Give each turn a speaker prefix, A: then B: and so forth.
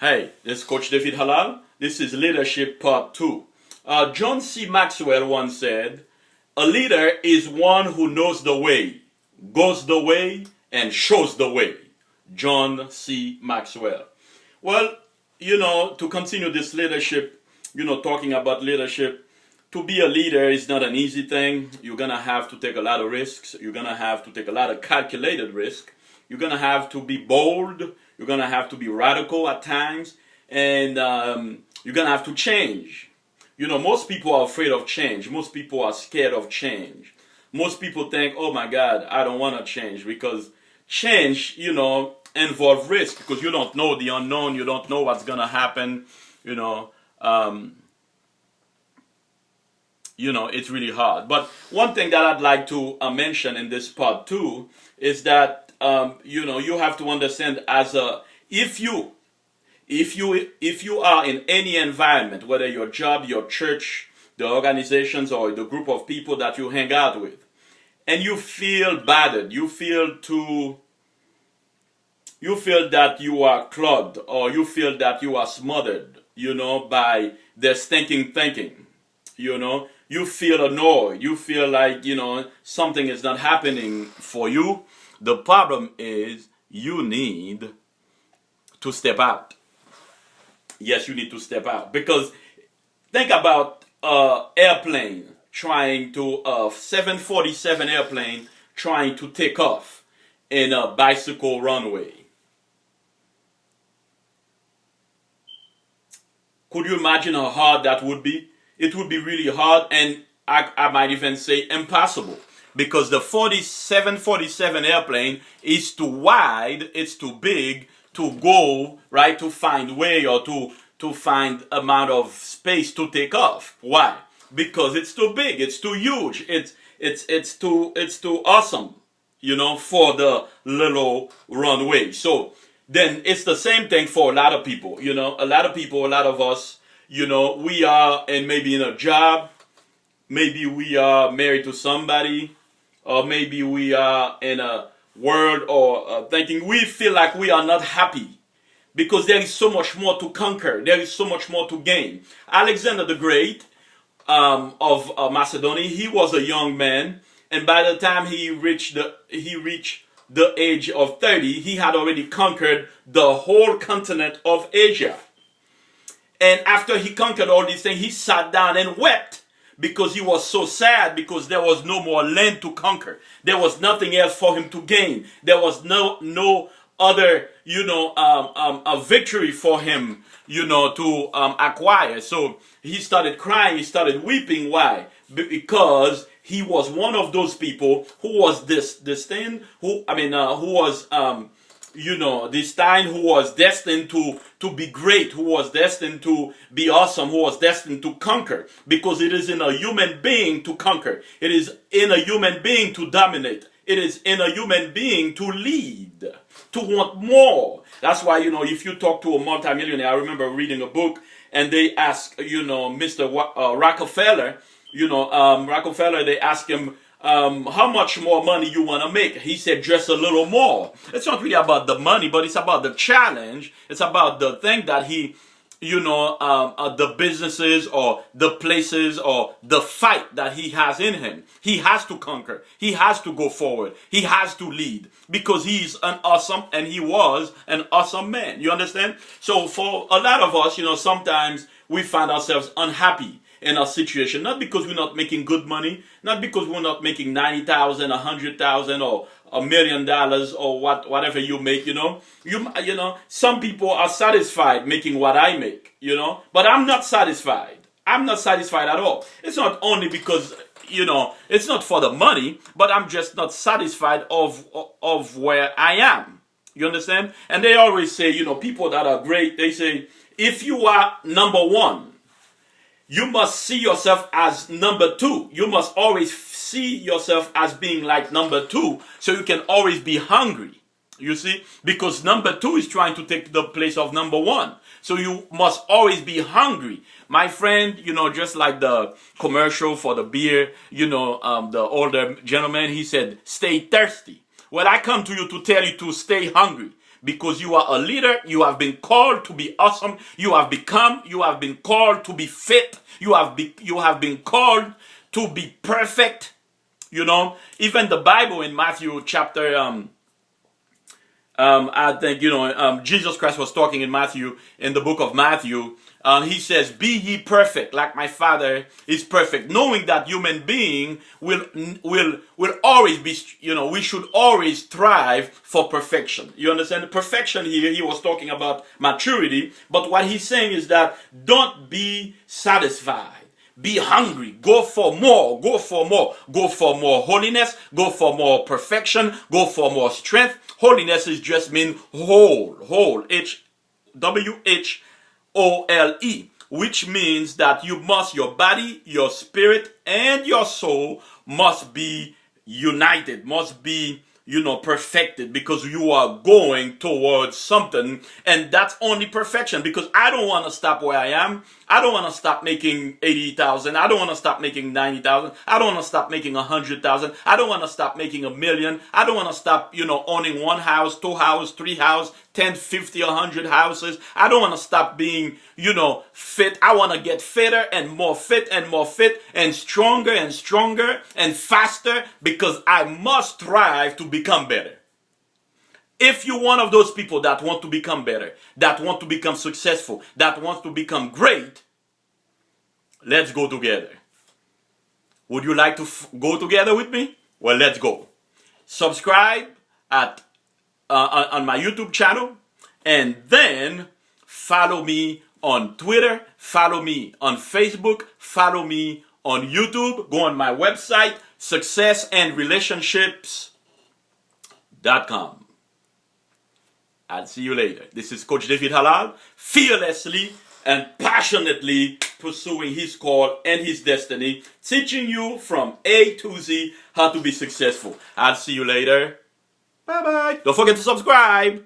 A: Hey, this is Coach David Halal. This is Leadership Part 2. John C. Maxwell once said, a leader is one who knows the way, goes the way, and shows the way. John C. Maxwell. Well, to continue this leadership, talking about leadership, to be a leader is not an easy thing. You're going to have to take a lot of risks. You're going to have to take a lot of calculated risk. You're going to have to be bold. You're going to have to be radical at times. And you're going to have to change. Most people are afraid of change. Most people are scared of change. Most people think, oh my God, I don't want to change, because change, involve risk, because you don't know the unknown. You don't know what's going to happen. It's really hard. But one thing that I'd like to mention in this part too is that you have to understand, if you are in any environment, whether your job, your church, the organizations, or the group of people that you hang out with, and you feel battered, you feel that you are clogged, or you feel that you are smothered, by their stinking thinking, you feel annoyed, you feel like, something is not happening for you. The problem is you need to step out. Yes, you need to step out, because think about airplane trying to 747 airplane trying to take off in a bicycle runway. Could you imagine how hard that would be? It would be really hard, and I might even say impossible, because the 747 airplane is too wide, it's too big to go, right, to find way, or to find amount of space to take off. Why? Because it's too big, it's too huge, it's too awesome, for the little runway. So then it's the same thing for a lot of people. A lot of us, we are maybe in a job, maybe we are married to somebody, or maybe we are in a world, or thinking we feel like we are not happy, because there is so much more to conquer, there is so much more to gain. Alexander the Great of Macedonia, he was a young man, and by the time he reached the age of 30, he had already conquered the whole continent of Asia. And after he conquered all these things, he sat down and wept, because he was so sad, because there was no more land to conquer. There was nothing else for him to gain. There was no other, a victory for him, to acquire. So he started crying, he started weeping. Why? Because he was one of those people who was destined, who was destined to be great, who was destined to be awesome, who was destined to conquer, because it is in a human being to conquer. It is in a human being to dominate. It is in a human being to lead, to want more. That's why, if you talk to a multimillionaire, I remember reading a book, and they ask, Mr. Rockefeller, Rockefeller, they ask him, how much more money you want to make? He said, just a little more. It's not really about the money, but it's about the challenge. It's about the thing that he, the businesses, or the places, or the fight that he has in him. He has to conquer. He has to go forward. He has to lead, because he's he was an awesome man. You understand? So for a lot of us, sometimes we find ourselves unhappy in our situation, not because we're not making good money, not because we're not making 90,000, 100,000, or $1 million, or whatever you make. Some people are satisfied making what I make. But I'm not satisfied. I'm not satisfied at all. It's not only because it's not for the money, but I'm just not satisfied of where I am. You understand? And they always say, people that are great, they say, if you are number one, you must see yourself as number two. You must always see yourself as being like number two, so you can always be hungry. You see? Because number two is trying to take the place of number one. So you must always be hungry. My friend, just like the commercial for the beer, the older gentleman, he said, stay thirsty. Well, I come to you to tell you to stay hungry, because you are a leader. You have been called to be awesome. You have been called to be fit. You have been called to be perfect. You know, even the Bible in Matthew chapter, I think, Jesus Christ was talking in the book of Matthew. He says, be ye perfect like my Father is perfect, knowing that human being will always be, we should always strive for perfection. You understand? Perfection here, he was talking about maturity, but what he's saying is that don't be satisfied. Be hungry. Go for more. Go for more. Go for more holiness. Go for more perfection. Go for more strength. Holiness is just mean whole. Whole. H-W-H-O-L-E. Which means that your body, your spirit, and your soul must be united. Must be perfected, because you are going towards something, and that's only perfection. Because I don't want to stop where I am. I don't want to stop making 80,000. I don't want to stop making 90,000. I don't want to stop making 100,000. I don't want to stop making 1,000,000. I don't want to stop, owning 1 house, 2 houses, 3 houses, 10, 50, 100 houses. I don't want to stop being, fit. I want to get fitter and more fit and stronger and faster, because I must strive to become better. If you're one of those people that want to become better, that want to become successful, that wants to become great, let's go together. Would you like to go together with me? Well, let's go. Subscribe on my YouTube channel, and then follow me on Twitter, follow me on Facebook, follow me on YouTube. Go on my website, successandrelationships.com. I'll see you later. This is Coach David Halal, fearlessly and passionately pursuing his call and his destiny, teaching you from A to Z how to be successful. I'll see you later. Bye-bye. Don't forget to subscribe.